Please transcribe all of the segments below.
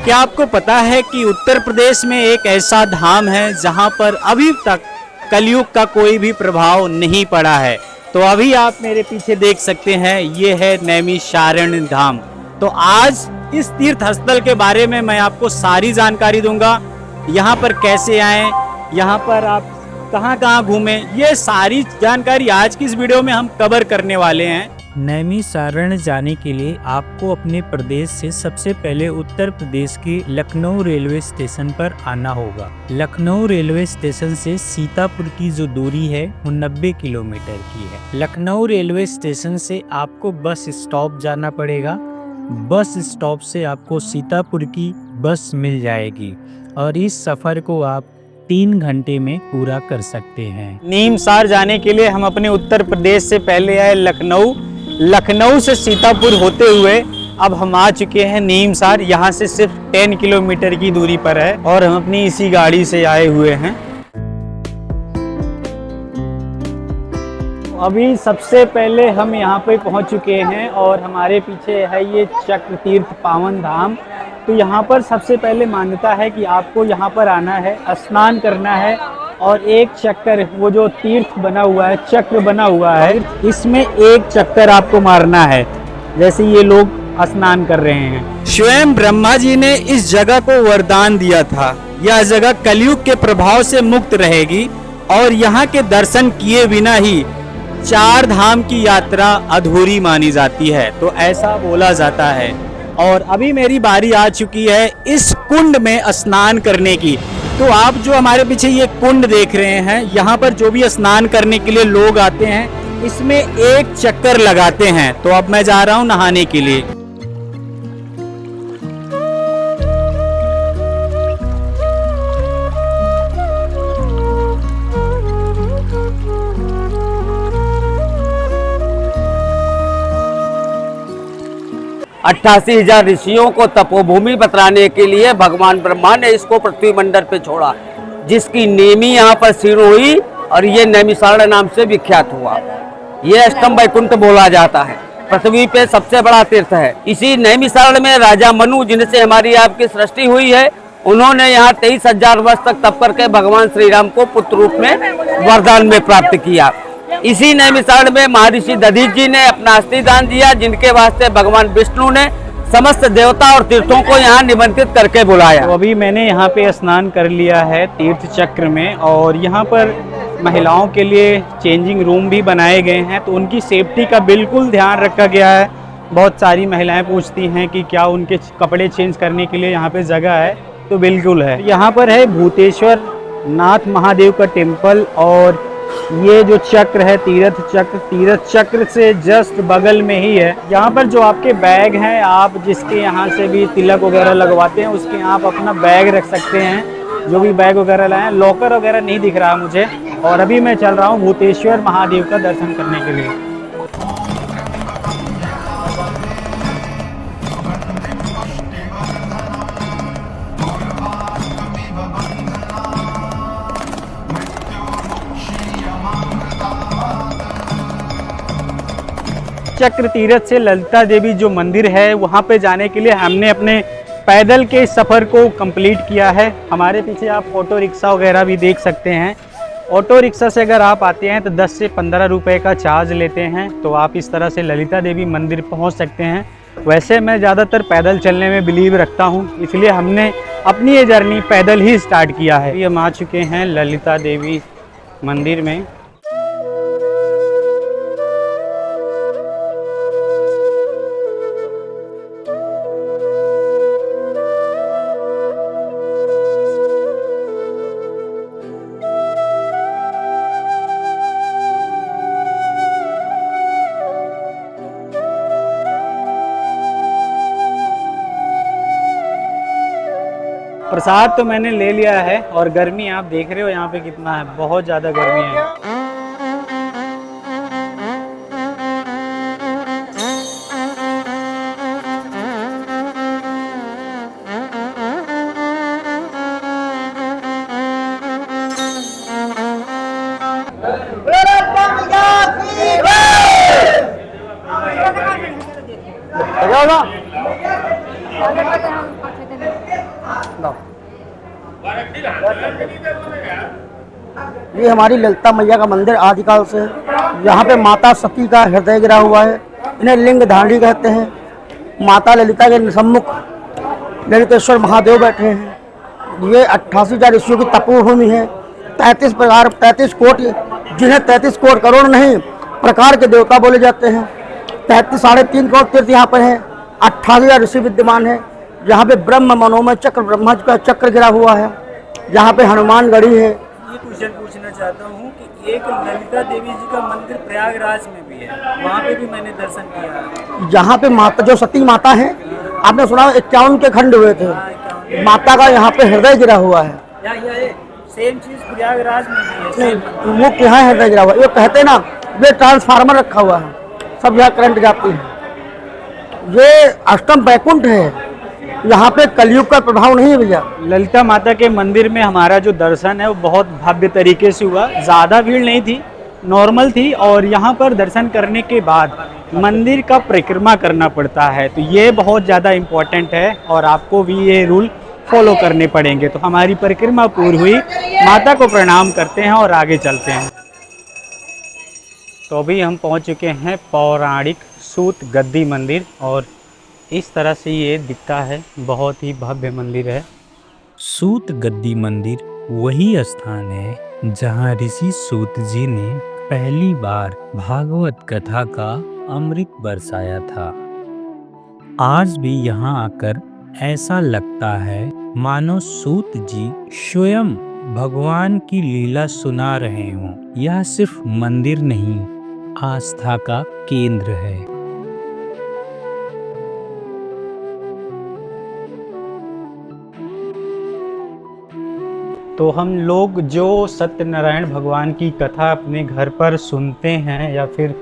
क्या आपको पता है कि उत्तर प्रदेश में एक ऐसा धाम है जहां पर अभी तक कलयुग का कोई भी प्रभाव नहीं पड़ा है। तो अभी आप मेरे पीछे देख सकते हैं, ये है नैमिषारण्य धाम। तो आज इस तीर्थ स्थल के बारे में मैं आपको सारी जानकारी दूंगा। यहाँ पर कैसे आएं, यहाँ पर आप कहाँ कहाँ घूमें, ये सारी जानकारी आज की इस वीडियो में हम कवर करने वाले हैं। नैमिषारण्य जाने के लिए आपको अपने प्रदेश से सबसे पहले उत्तर प्रदेश के लखनऊ रेलवे स्टेशन पर आना होगा। लखनऊ रेलवे स्टेशन से सीतापुर की जो दूरी है वो 90 किलोमीटर की है। लखनऊ रेलवे स्टेशन से आपको बस स्टॉप जाना पड़ेगा। बस स्टॉप से आपको सीतापुर की बस मिल जाएगी और इस सफर को आप 3 घंटे में पूरा कर सकते हैं। नीमसार जाने के लिए हम अपने उत्तर प्रदेश से पहले आए लखनऊ। लखनऊ से सीतापुर होते हुए अब हम आ चुके हैं नीमसार। यहाँ से सिर्फ 10 किलोमीटर की दूरी पर है और हम अपनी इसी गाड़ी से आए हुए हैं। अभी सबसे पहले हम यहाँ पे पहुँच चुके हैं और हमारे पीछे है ये चक्र तीर्थ पावन धाम। तो यहाँ पर सबसे पहले मान्यता है कि आपको यहाँ पर आना है, स्नान करना है और एक चक्कर, वो जो तीर्थ बना हुआ है, चक्र बना हुआ है, इसमें एक चक्कर आपको मारना है, जैसे ये लोग स्नान कर रहे हैं। स्वयं ब्रह्मा जी ने इस जगह को वरदान दिया था, यह जगह कलयुग के प्रभाव से मुक्त रहेगी और यहाँ के दर्शन किए बिना ही 4 धाम की यात्रा अधूरी मानी जाती है। तो ऐसा बोला जाता है। और अभी मेरी बारी आ चुकी है इस कुंड में स्नान करने की। तो आप जो हमारे पीछे ये कुंड देख रहे हैं, यहाँ पर जो भी स्नान करने के लिए लोग आते हैं, इसमें एक चक्कर लगाते हैं। तो अब मैं जा रहा हूँ नहाने के लिए। अट्ठासी 8000 ऋषियों को तपोभूमि बतलाने के लिए भगवान ब्रह्मा ने इसको पृथ्वी मंडल पे छोड़ा, जिसकी नेमी यहाँ पर शुरू हुई और ये नैमिषारण्य नाम से विख्यात हुआ। ये अष्टम वैकुंठ बोला जाता है, पृथ्वी पे सबसे बड़ा तीर्थ है। इसी नैमिषारण्य में राजा मनु, जिनसे हमारी आपकी सृष्टि हुई है, उन्होंने यहाँ 23,000 वर्ष तक तप करके भगवान श्री राम को पुत्र रूप में वरदान में प्राप्त किया। इसी नैमिषारण्य में महर्षि दधीच जी ने अपना अस्थि दान दिया, जिनके वास्ते भगवान विष्णु ने समस्त देवता और तीर्थों को यहाँ निमंत्रित करके बुलाया। तो अभी मैंने यहाँ पे स्नान कर लिया है तीर्थ चक्र में और यहाँ पर महिलाओं के लिए चेंजिंग रूम भी बनाए गए हैं। तो उनकी सेफ्टी का बिल्कुल ध्यान रखा गया है। बहुत सारी महिलाएं पूछती हैं कि क्या उनके कपड़े चेंज करने के लिए यहाँ पे जगह है, तो बिल्कुल है। यहाँ पर है भूतेश्वर नाथ महादेव का टेम्पल और ये जो चक्र है तीर्थ चक्र से जस्ट बगल में ही है। यहाँ पर जो आपके बैग हैं, आप जिसके यहाँ से भी तिलक वगैरह लगवाते हैं, उसके आप अपना बैग रख सकते हैं। जो भी बैग वगैरह लाए, लॉकर वगैरह नहीं दिख रहा मुझे। और अभी मैं चल रहा हूँ भूतेश्वर महादेव का दर्शन करने के लिए। चक्र तीर्थ से ललिता देवी जो मंदिर है, वहाँ पे जाने के लिए हमने अपने पैदल के सफ़र को कंप्लीट किया है। हमारे पीछे आप ऑटो रिक्शा वगैरह भी देख सकते हैं। ऑटो रिक्शा से अगर आप आते हैं तो 10 से 15 रुपए का चार्ज लेते हैं। तो आप इस तरह से ललिता देवी मंदिर पहुँच सकते हैं। वैसे मैं ज़्यादातर पैदल चलने में बिलीव रखता हूँ, इसलिए हमने अपनी ये जर्नी पैदल ही स्टार्ट किया है। ये हम आ चुके हैं ललिता देवी मंदिर में। प्रसाद तो मैंने ले लिया है और गर्मी आप देख रहे हो यहाँ पे कितना है, बहुत ज़्यादा गर्मी है। ये हमारी ललिता मैया का मंदिर आदिकाल से है। यहाँ पे माता सती का हृदय गिरा हुआ है। इन्हें लिंग धारणी कहते हैं। माता ललिता के सम्मुख ललितेश्वर महादेव बैठे हैं। ये 88,000 ऋषियों की तपोभूमि है। 33 कोटि, जिन्हें 33 कोटि करोड़ नहीं प्रकार के देवता बोले जाते हैं। 3.5 करोड़ तीर्थ यहाँ पर है। 88,000 ऋषि विद्यमान है। यहाँ पे ब्रह्म मनोमय चक्र, ब्रह्मा जी का चक्र गिरा हुआ है। यहाँ पे हनुमान गढ़ी है। ये क्वेश्चन पूछना चाहता हूँ कि एक ललिता देवी जी का मंदिर प्रयागराज में भी है, वहाँ पे भी मैंने दर्शन किया है। यहाँ पे माता जो सती माता है, आपने सुना 51 के खंड हुए थे। माता का यहाँ पे हृदय गिरा हुआ है। सेम चीज प्रयागराज में भी है। नहीं, वो यहाँ हृदय गिरा हुआ है। ये कहते हैं ना, ये ट्रांसफार्मर रखा हुआ है, सब यहाँ करंट जाती है। ये अष्टम बैकुंठ है। यहाँ पे कलयुग का प्रभाव नहीं है भैया। ललिता माता के मंदिर में हमारा जो दर्शन है वो बहुत भव्य तरीके से हुआ। ज़्यादा भीड़ नहीं थी, नॉर्मल थी। और यहाँ पर दर्शन करने के बाद मंदिर का परिक्रमा करना पड़ता है, तो ये बहुत ज़्यादा इम्पोर्टेंट है और आपको भी ये रूल फॉलो करने पड़ेंगे। तो हमारी परिक्रमा पूरी हुई, माता को प्रणाम करते हैं और आगे चलते हैं। तो अभी हम पहुँच चुके हैं पौराणिक सूत गद्दी मंदिर, और इस तरह से ये दिखता है। बहुत ही भव्य मंदिर है। सूत गद्दी मंदिर वही स्थान है जहाँ ऋषि सूत जी ने पहली बार भागवत कथा का अमृत बरसाया था। आज भी यहाँ आकर ऐसा लगता है मानो सूत जी स्वयं भगवान की लीला सुना रहे हों। यह सिर्फ मंदिर नहीं, आस्था का केंद्र है। तो हम लोग जो सत्यनारायण भगवान की कथा अपने घर पर सुनते हैं या फिर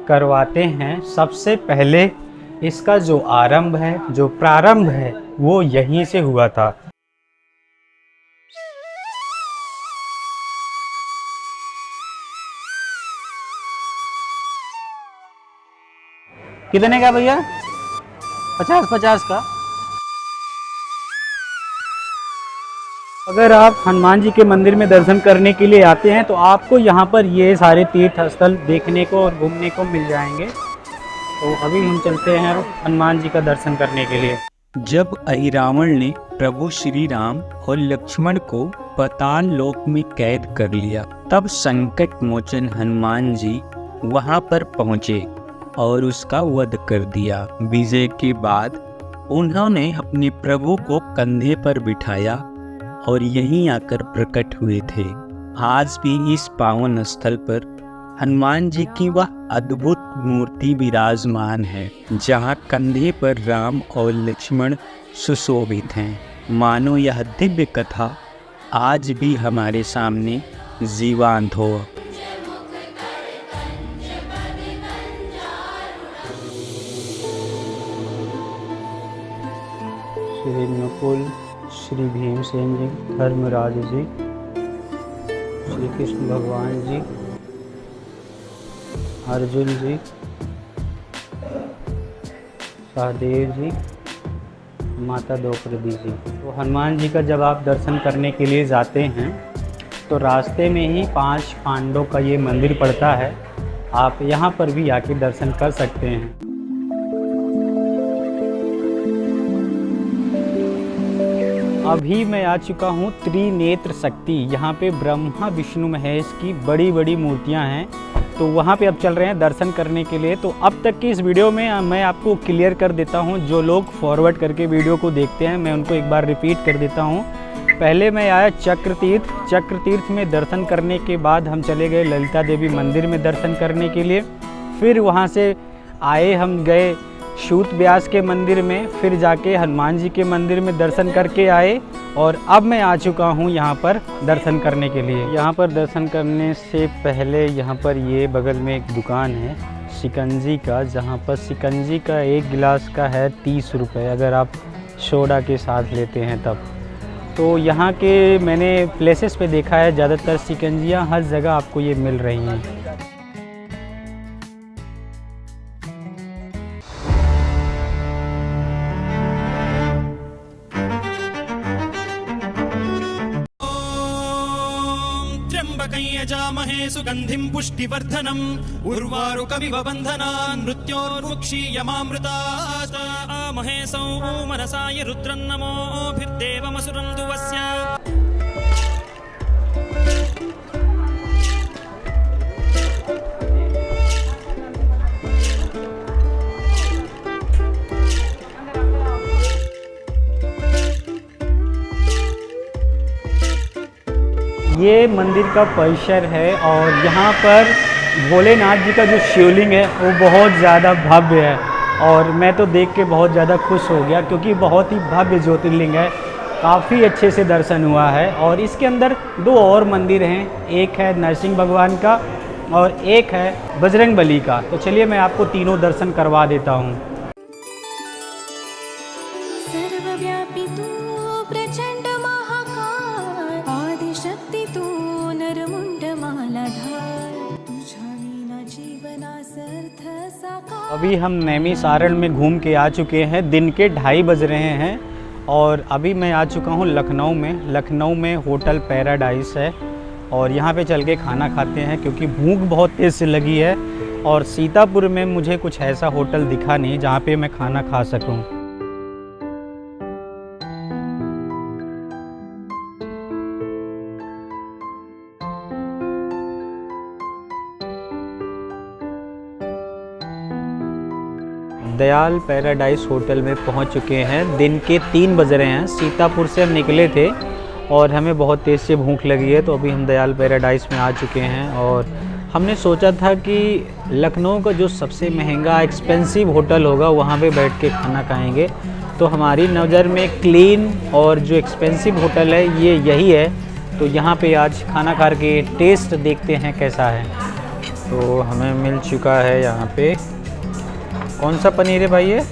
करवाते हैं, सबसे पहले इसका जो आरंभ है, जो प्रारंभ है, वो यहीं से हुआ था। कितने का भैया? 50 का। अगर आप हनुमान जी के मंदिर में दर्शन करने के लिए आते हैं तो आपको यहाँ पर ये सारे तीर्थ स्थल देखने को और घूमने को मिल जाएंगे। तो अभी हम चलते हैं हनुमान जी का दर्शन करने के लिए। जब अहिरावण ने प्रभु श्री राम और लक्ष्मण को पाताल लोक में कैद कर लिया, तब संकट मोचन हनुमान जी वहां पर पहुंचे और उसका वध कर दिया। विजय के बाद उन्होंने अपने प्रभु को कंधे पर बिठाया और यहीं आकर प्रकट हुए थे। आज भी इस पावन स्थल पर हनुमान जी की वह अद्भुत मूर्ति विराजमान है, जहाँ कंधे पर राम और लक्ष्मण सुशोभित हैं। मानो यह दिव्य कथा आज भी हमारे सामने जीवंत हो। श्री नकुल, श्री भीमसेन जी, धर्मराज जी, श्री कृष्ण भगवान जी, अर्जुन जी, सहदेव जी, माता द्रौपदी जी। तो हनुमान जी का जब आप दर्शन करने के लिए जाते हैं तो रास्ते में ही 5 पांडवों का ये मंदिर पड़ता है। आप यहाँ पर भी आके दर्शन कर सकते हैं। अभी मैं आ चुका हूँ त्रिनेत्र शक्ति। यहाँ पे ब्रह्मा विष्णु महेश की बड़ी बड़ी मूर्तियाँ हैं, तो वहाँ पे अब चल रहे हैं दर्शन करने के लिए। तो अब तक की इस वीडियो में मैं आपको क्लियर कर देता हूँ, जो लोग फॉरवर्ड करके वीडियो को देखते हैं मैं उनको एक बार रिपीट कर देता हूँ। पहले मैं आया चक्र तीर्थ में दर्शन करने के बाद हम चले गए ललिता देवी मंदिर में दर्शन करने के लिए। फिर वहाँ से आए हम गए सूत व्यास के मंदिर में, फिर जाके हनुमान जी के मंदिर में दर्शन करके आए, और अब मैं आ चुका हूँ यहाँ पर दर्शन करने के लिए। यहाँ पर दर्शन करने से पहले यहाँ पर ये बगल में एक दुकान है शिकंजी का, जहाँ पर शिकंजी का एक गिलास का है 30 रुपये, अगर आप सोडा के साथ लेते हैं तब। तो यहाँ के मैंने प्लेसेस पे देखा है ज़्यादातर शिकंजियाँ हर जगह आपको ये मिल रही हैं। सुगन्धिं पुष्टिवर्धनम् उर्वारुकमिव बन्धनान् मृत्योर्मुक्षीयमामृतात् आमहे सौमनसाय रुद्रन्नमोभिर्देवमसुरं दुवस्य। ये मंदिर का परिसर है और यहाँ पर भोलेनाथ जी का जो शिवलिंग है वो बहुत ज़्यादा भव्य है और मैं तो देख के बहुत ज़्यादा खुश हो गया क्योंकि बहुत ही भव्य ज्योतिर्लिंग है। काफ़ी अच्छे से दर्शन हुआ है और इसके अंदर दो और मंदिर हैं, एक है नरसिंह भगवान का और एक है बजरंगबली का। तो चलिए मैं आपको तीनों दर्शन करवा देता हूँ। सर्वव्यापी तू प्रचंड महाकाय आदिशक्ती तू नरमुंड मालाधार तुझ्या विना जीवनासर्थ साकार। अभी हम नैमिषारण्य में घूम के आ चुके हैं, दिन के 2:30 बज रहे हैं और अभी मैं आ चुका हूँ लखनऊ में। लखनऊ में होटल पैराडाइज है और यहाँ पे चल के खाना खाते हैं क्योंकि भूख बहुत तेज़ से लगी है और सीतापुर में मुझे कुछ ऐसा होटल दिखा नहीं जहाँ पे मैं खाना खा सकूँ। दयाल पैराडाइज होटल में पहुंच चुके हैं। दिन के 3 बज रहे हैं। सीतापुर से हम निकले थे और हमें बहुत तेज़ से भूख लगी है तो अभी हम दयाल पैराडाइज में आ चुके हैं और हमने सोचा था कि लखनऊ का जो सबसे महंगा एक्सपेंसिव होटल होगा वहाँ पे बैठ के खाना खाएंगे। तो हमारी नज़र में क्लीन और जो एक्सपेंसिव होटल है ये यही है। तो यहाँ पे आज खाना खा के टेस्ट देखते हैं कैसा है। तो हमें मिल चुका है यहाँ पे, कौन सा पनीर है भाई? ये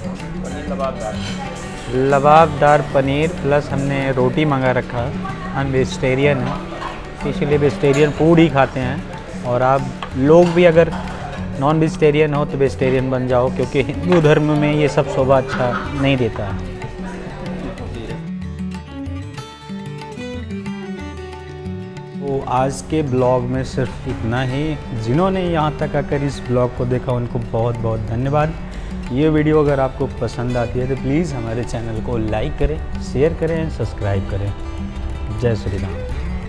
लबाबदार पनीर प्लस हमने रोटी मंगा रखा है। हम वेजिटेरियन हैं इसलिए वेजिटेरियन फूड ही खाते हैं और आप लोग भी अगर नॉन वेजिटेरियन हो तो वेजिटेरियन बन जाओ क्योंकि हिंदू धर्म में ये सब शोभा अच्छा नहीं देता है। तो आज के ब्लॉग में सिर्फ इतना ही। जिन्होंने यहाँ तक आकर इस ब्लॉग को देखा उनको बहुत बहुत धन्यवाद। ये वीडियो अगर आपको पसंद आती है तो प्लीज़ हमारे चैनल को लाइक करें, शेयर करें, सब्सक्राइब करें। जय श्री राम।